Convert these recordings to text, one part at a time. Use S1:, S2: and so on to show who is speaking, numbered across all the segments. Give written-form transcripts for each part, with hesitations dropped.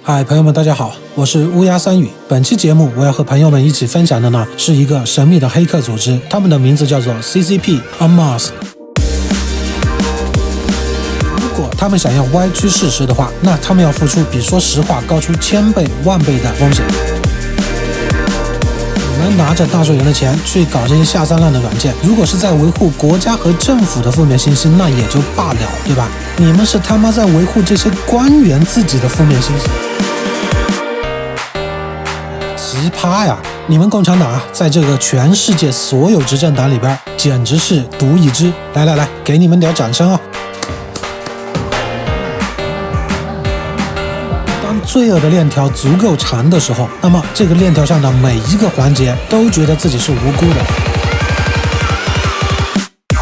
S1: 嗨，朋友们，大家好，我是乌鸦三语。本期节目我要和朋友们一起分享的呢，是一个神秘的黑客组织，他们的名字叫做 CCP on Mars。如果他们想要歪曲事实的话，那他们要付出比说实话高出1000倍、万倍的风险。你们拿着纳税人的钱去搞这些下三滥的软件，如果是在维护国家和政府的负面信息，那也就罢了，对吧？你们是他妈在维护这些官员自己的负面信息。奇葩呀！你们共产党啊，在这个全世界所有执政党里边，简直是独一支。来，给你们点掌声啊！当罪恶的链条足够长的时候，那么这个链条上的每一个环节都觉得自己是无辜的。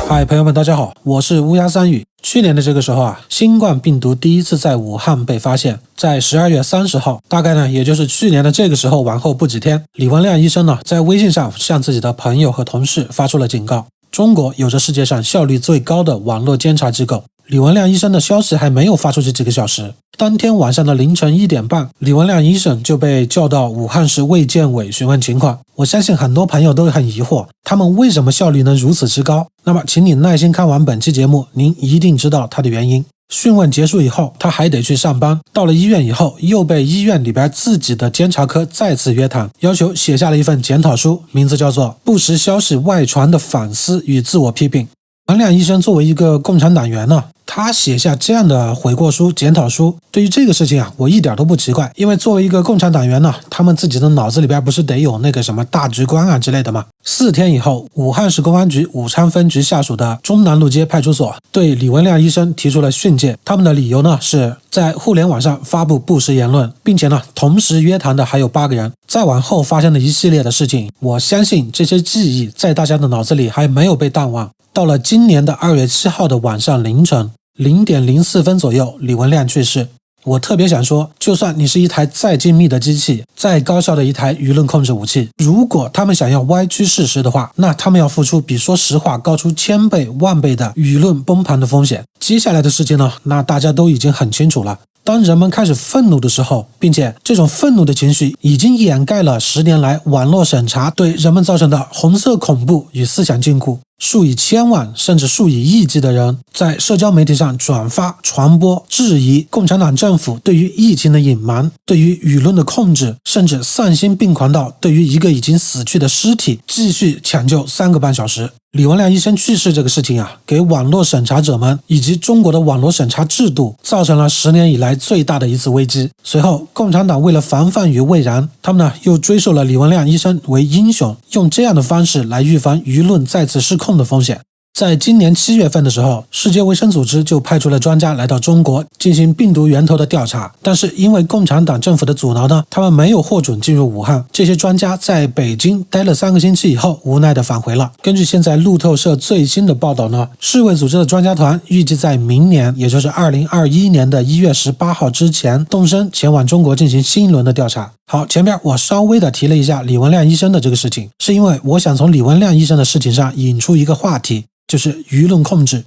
S1: 嗨，朋友们，大家好，我是乌鸦三语。去年的这个时候啊，新冠病毒第一次在武汉被发现，在12月30号，大概呢，也就是去年的这个时候往后不几天，李文亮医生呢，在微信上向自己的朋友和同事发出了警告：中国有着世界上效率最高的网络监察机构。李文亮医生的消息还没有发出去几个小时，当天晚上的凌晨1点半，李文亮医生就被叫到武汉市卫健委询问情况。我相信很多朋友都很疑惑，他们为什么效率能如此之高？那么请你耐心看完本期节目，您一定知道它的原因。讯问结束以后，他还得去上班，到了医院以后，又被医院里边自己的监察科再次约谈，要求写下了一份检讨书，名字叫做《不实消息外传的反思与自我批评》。文亮医生作为一个共产党员呢，他写下这样的悔过书、检讨书，对于这个事情啊，我一点都不奇怪，因为作为一个共产党员呢，他们自己的脑子里边不是得有那个什么大局观啊之类的吗？4天以后，武汉市公安局武昌分局下属的中南路街派出所对李文亮医生提出了训诫，他们的理由呢是在互联网上发布不实言论，并且呢同时约谈的还有8个人。再往后发生的一系列的事情，我相信这些记忆在大家的脑子里还没有被淡忘。到了今年的2月7号的晚上凌晨0点04分左右，李文亮去世。我特别想说，就算你是一台再精密的机器，再高效的一台舆论控制武器，如果他们想要歪曲事实的话，那他们要付出比说实话高出1000倍、万倍的舆论崩盘的风险。接下来的事情呢，那大家都已经很清楚了。当人们开始愤怒的时候，并且这种愤怒的情绪已经掩盖了10年来网络审查对人们造成的红色恐怖与思想禁锢，数以千万甚至数以亿计的人在社交媒体上转发、传播、质疑共产党政府对于疫情的隐瞒，对于舆论的控制，甚至丧心病狂到对于一个已经死去的尸体继续抢救3个半小时。李文亮医生去世这个事情啊，给网络审查者们以及中国的网络审查制度造成了10年以来最大的一次危机。随后，共产党为了防范于未然，他们呢又追授了李文亮医生为英雄，用这样的方式来预防舆论再次失控的风险。在今年7月份的时候，世界卫生组织就派出了专家来到中国进行病毒源头的调查，但是因为共产党政府的阻挠呢，他们没有获准进入武汉。这些专家在北京待了3个星期以后，无奈的返回了。根据现在路透社最新的报道呢，世卫组织的专家团预计在明年，也就是2021年的1月18号之前动身前往中国进行新一轮的调查。好，前面我稍微的提了一下李文亮医生的这个事情，是因为我想从李文亮医生的事情上引出一个话题，就是舆论控制。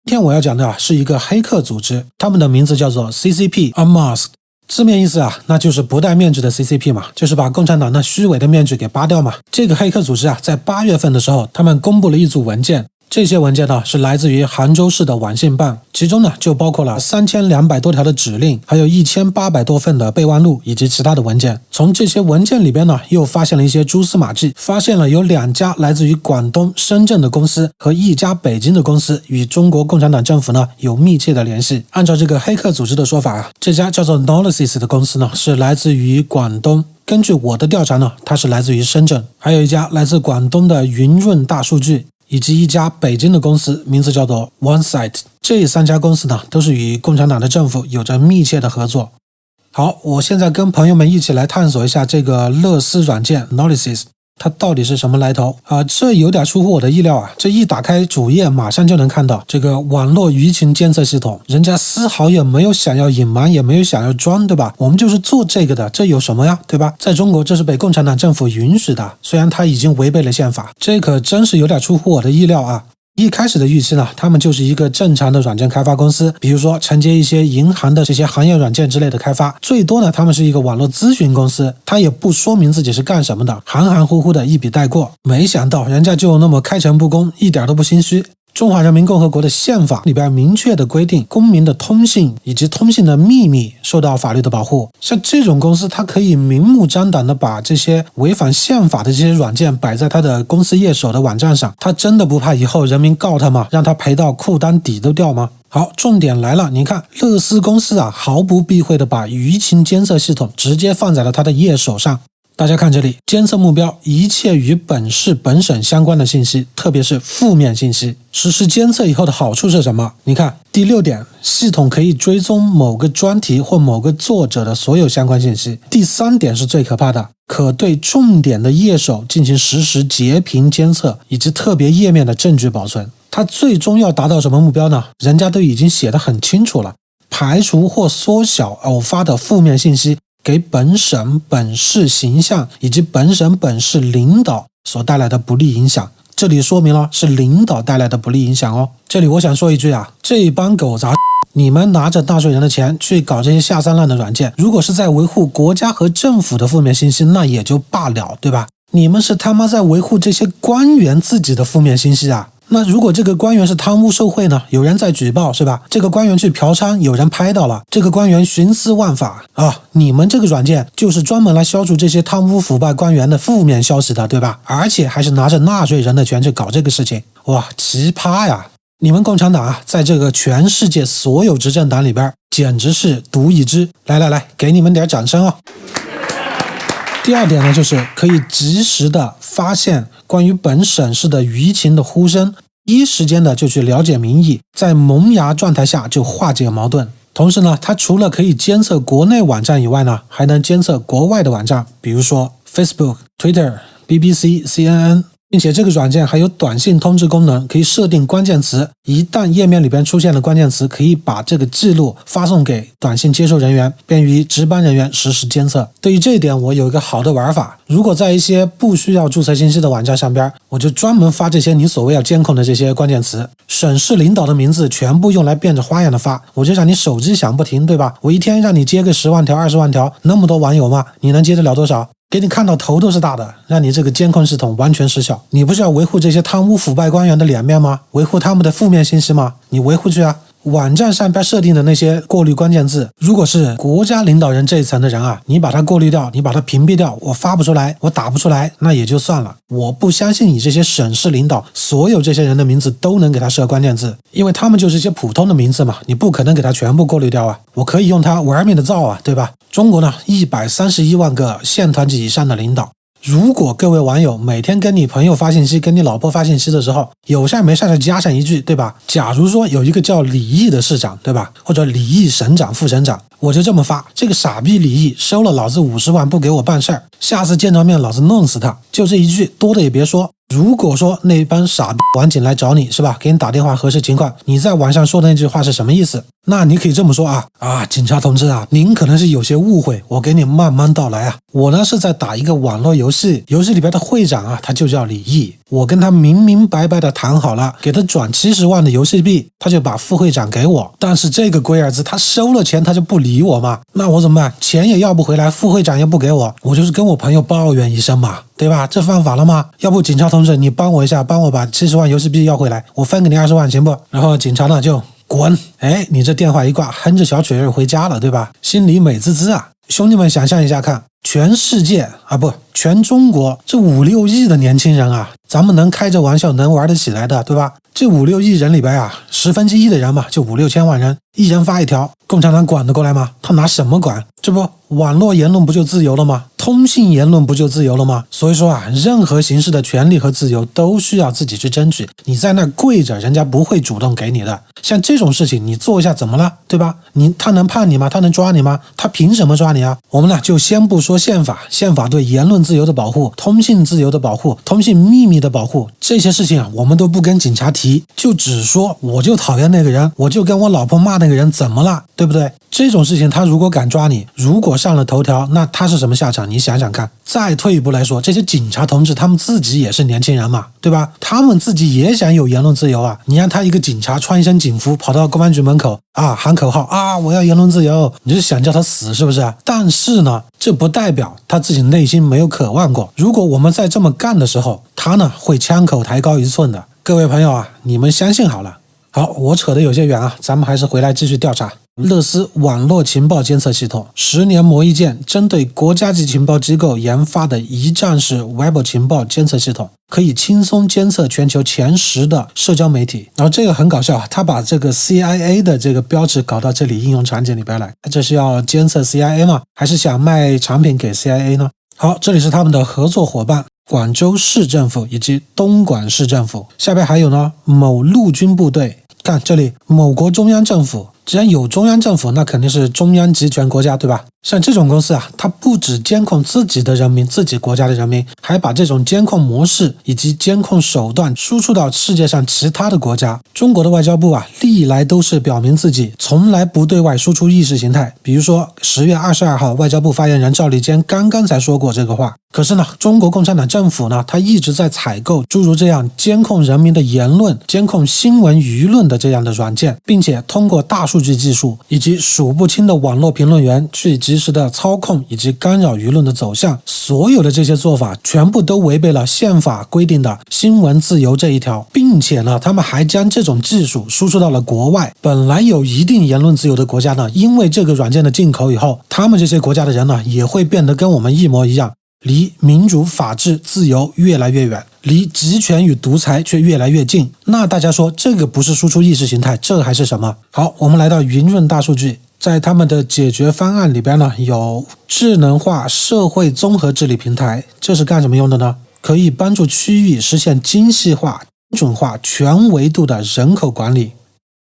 S1: 今天我要讲的是一个黑客组织，他们的名字叫做 CCP on Mars。字面意思啊，那就是不戴面具的 CCP 嘛，就是把共产党那虚伪的面具给扒掉嘛。这个黑客组织啊，在8月份的时候，他们公布了一组文件。这些文件呢是来自于杭州市的网信办，其中呢就包括了3200多条的指令，还有1800多份的备忘录以及其他的文件。从这些文件里边呢，又发现了一些蛛丝马迹，发现了有2家来自于广东、深圳的公司和1家北京的公司与中国共产党政府呢有密切的联系。按照这个黑客组织的说法啊，这家叫做 Knowlesys 的公司呢是来自于广东。根据我的调查呢，它是来自于深圳，还有一家来自广东的云润大数据，以及1家北京的公司，名字叫做 OneSite。 这3家公司呢都是与共产党的政府有着密切的合作。好，我现在跟朋友们一起来探索一下这个乐思软件 Knowlesys。它到底是什么来头啊？这有点出乎我的意料啊！这一打开主页，马上就能看到这个网络舆情监测系统，人家丝毫也没有想要隐瞒，也没有想要装，对吧？我们就是做这个的，这有什么呀，对吧？在中国，这是被共产党政府允许的，虽然它已经违背了宪法，这可真是有点出乎我的意料啊！一开始的预期呢，他们就是一个正常的软件开发公司，比如说承接一些银行的这些行业软件之类的开发，最多呢他们是一个网络咨询公司，他也不说明自己是干什么的，含含糊糊的一笔带过。没想到人家就那么开诚布公，一点都不心虚。中华人民共和国的宪法里边明确的规定，公民的通信以及通信的秘密受到法律的保护。像这种公司，它可以明目张胆的把这些违反宪法的这些软件摆在它的公司页首的网站上，它真的不怕以后人民告它吗？让它赔到裤裆底都掉吗？好，重点来了，你看乐思公司啊，毫不避讳的把舆情监测系统直接放在了它的页首上。大家看这里，监测目标一切与本市本省相关的信息，特别是负面信息。实施监测以后的好处是什么？你看第6点，系统可以追踪某个专题或某个作者的所有相关信息。第3点是最可怕的，可对重点的页首进行实时截屏监测，以及特别页面的证据保存。它最终要达到什么目标呢？人家都已经写得很清楚了，排除或缩小偶发的负面信息给本省本市形象以及本省本市领导所带来的不利影响。这里说明了是领导带来的不利影响哦。这里我想说一句啊，这帮狗杂，你们拿着纳税人的钱去搞这些下三滥的软件，如果是在维护国家和政府的负面信息，那也就罢了，对吧？你们是他妈在维护这些官员自己的负面信息啊。那如果这个官员是贪污受贿呢？有人在举报是吧？这个官员去嫖娼，有人拍到了，这个官员徇私枉法啊！你们这个软件就是专门来消除这些贪污腐败官员的负面消息的，对吧？而且还是拿着纳税人的钱去搞这个事情，哇，奇葩呀！你们共产党啊，在这个全世界所有执政党里边，简直是独一支。来，给你们点掌声哦！第2点呢，就是可以及时的发现关于本省市的舆情的呼声，第一时间的就去了解民意，在萌芽状态下就化解矛盾。同时呢，它除了可以监测国内网站以外呢，还能监测国外的网站，比如说 Facebook、Twitter、BBC、CNN， 并且这个软件还有短信通知功能，可以设定关键词，一旦页面里边出现了关键词，可以把这个记录发送给短信接收人员，便于值班人员实时监测。对于这一点，我有一个好的玩法，如果在一些不需要注册信息的网站上边，我就专门发这些你所谓要监控的这些关键词，省市领导的名字全部用来变着花样的发，我就让你手机响不停，对吧？我一天让你接个10万条、20万条，那么多网友吗？你能接得了多少？给你看到头都是大的，让你这个监控系统完全失效。你不是要维护这些贪污腐败官员的脸面吗？维护他们的负面信息吗？你维护去啊！网站上边设定的那些过滤关键字，如果是国家领导人这一层的人啊，你把它过滤掉，你把它屏蔽掉，我发不出来，我打不出来，那也就算了。我不相信你这些省市领导所有这些人的名字都能给他设关键字，因为他们就是一些普通的名字嘛，你不可能给他全部过滤掉啊。我可以用它玩命的造啊，对吧？中国呢，131万个县团级以上的领导。如果各位网友每天跟你朋友发信息，跟你老婆发信息的时候，有事没事的加上一句，对吧？假如说有一个叫李毅的市长，对吧？或者李毅省长、副省长，我就这么发：这个傻逼李毅收了老子50万不给我办事儿，下次见着面老子弄死他。就这一句，多的也别说。如果说那帮傻逼网警来找你，是吧？给你打电话核实情况，你在网上说的那句话是什么意思？那你可以这么说啊，警察同志啊，您可能是有些误会，我给你慢慢道来啊。我呢是在打一个网络游戏，游戏里边的会长啊，他就叫李毅，我跟他明明白白的谈好了，给他转70万的游戏币，他就把副会长给我。但是这个龟儿子他收了钱他就不理我嘛，那我怎么办？钱也要不回来，副会长也不给我，我就是跟我朋友抱怨一声嘛，对吧？这犯法了吗？要不警察同志你帮我一下，帮我把70万游戏币要回来，我分给你20万行不？然后警察呢就滚，你这电话一挂，哼着小曲儿回家了，对吧？心里美滋滋啊！兄弟们想象一下看，全世界全中国这5-6亿的年轻人啊，咱们能开着玩笑能玩得起来的，对吧？这5-6亿人里边啊，1/10的人嘛，就5-6千万人，一人发一条，共产党管得过来吗？他拿什么管？这不网络言论不就自由了吗？通信言论不就自由了吗？所以说啊，任何形式的权利和自由都需要自己去争取，你在那跪着，人家不会主动给你的。像这种事情你做一下怎么了，对吧？他能判你吗？他能抓你吗？他凭什么抓你啊？我们呢就先不说宪法对言论自由的保护、通信自由的保护、通信秘密的保护，这些事情啊，我们都不跟警察提，就只说我就讨厌那个人，我就跟我老婆骂那个人，怎么了？对不对？这种事情他如果敢抓你，如果上了头条，那他是什么下场？你想想看，再退一步来说，这些警察同志他们自己也是年轻人嘛，对吧？他们自己也想有言论自由啊。你让他一个警察穿一身警服跑到公安局门口啊，喊口号啊，我要言论自由，你就想叫他死是不是？但是呢，这不代表他自己内心没有渴望过。如果我们在这么干的时候，他呢会枪口抬高1寸的。各位朋友啊，你们相信好了。好，我扯得有些远啊，咱们还是回来继续调查。乐思网络情报监测系统10年磨一剑，针对国家级情报机构研发的一站式 Web 情报监测系统，可以轻松监测全球前10的社交媒体。然后这个很搞笑啊，他把这个 CIA 的这个标志搞到这里应用场景里边来，这是要监测 CIA 吗？还是想卖产品给 CIA 呢？好，这里是他们的合作伙伴。广州市政府以及东莞市政府，下边还有呢某陆军部队，看这里某国中央政府，既然有中央政府，那肯定是中央集权国家，对吧？像这种公司啊，它不只监控自己的人民，自己国家的人民，还把这种监控模式以及监控手段输出到世界上其他的国家。中国的外交部啊，历来都是表明自己从来不对外输出意识形态。比如说10月22号，外交部发言人赵立坚刚刚才说过这个话。可是呢，中国共产党政府呢，它一直在采购诸如这样监控人民的言论、监控新闻舆论的这样的软件，并且通过大数据技术以及数不清的网络评论员去及时的操控以及干扰舆论的走向。所有的这些做法全部都违背了宪法规定的新闻自由这一条，并且呢，他们还将这种技术输出到了国外。本来有一定言论自由的国家呢，因为这个软件的进口以后，他们这些国家的人呢，也会变得跟我们一模一样，离民主、法治、自由越来越远，离集权与独裁却越来越近。那大家说，这个不是输出意识形态，这还是什么？好，我们来到云润大数据，在他们的解决方案里边呢，有智能化社会综合治理平台，这是干什么用的呢？可以帮助区域实现精细化、精准化、全维度的人口管理，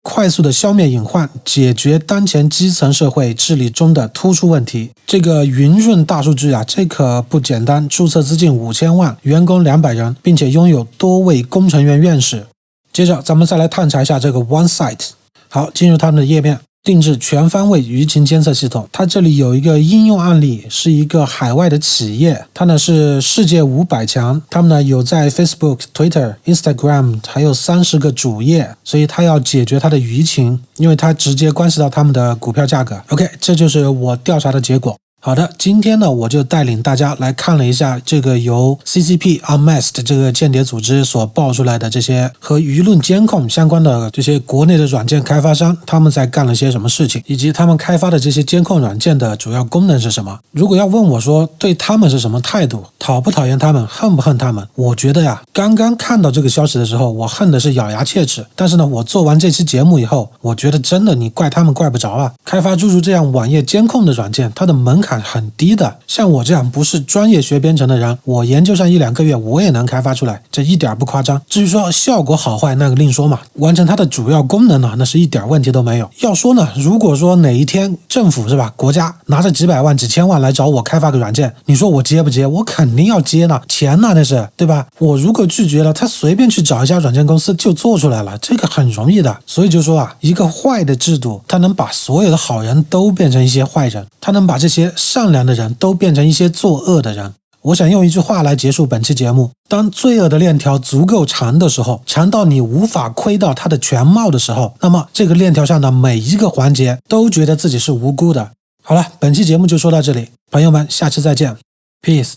S1: 快速的消灭隐患，解决当前基层社会治理中的突出问题。这个云润大数据啊，这可不简单，注册资金5000万，员工200人，并且拥有多位工程院院士。接着咱们再来探查一下这个 OneSite。好，进入他们的页面，定制全方位舆情监测系统。它这里有一个应用案例，是一个海外的企业，它呢是世界500强，他们呢有在 Facebook、Twitter、Instagram 还有30个主页，所以它要解决它的舆情，因为它直接关系到他们的股票价格。OK， 这就是我调查的结果。好的，今天呢，我就带领大家来看了一下这个由 CCP Unmasked 这个间谍组织所爆出来的这些和舆论监控相关的这些国内的软件开发商，他们在干了些什么事情，以及他们开发的这些监控软件的主要功能是什么。如果要问我说对他们是什么态度，讨不讨厌他们，恨不恨他们，我觉得呀，刚刚看到这个消息的时候，我恨的是咬牙切齿。但是呢，我做完这期节目以后，我觉得真的你怪他们怪不着啊。开发诸如这样网页监控的软件，它的门槛很低的，像我这样不是专业学编程的人，我研究上1-2个月我也能开发出来，这一点不夸张。至于说效果好坏那个另说嘛，完成它的主要功能呢，那是一点问题都没有。要说呢，如果说哪一天政府是吧，国家拿着几百万几千万来找我开发个软件，你说我接不接？我肯定要接呢，钱呢那是，对吧？我如果拒绝了，他随便去找一家软件公司就做出来了，这个很容易的。所以就说啊，一个坏的制度，它能把所有的好人都变成一些坏人，它能把这些善良的人都变成一些作恶的人。我想用一句话来结束本期节目：当罪恶的链条足够长的时候，长到你无法窥到它的全貌的时候，那么这个链条上的每一个环节都觉得自己是无辜的。好了，本期节目就说到这里，朋友们，下期再见 ，Peace。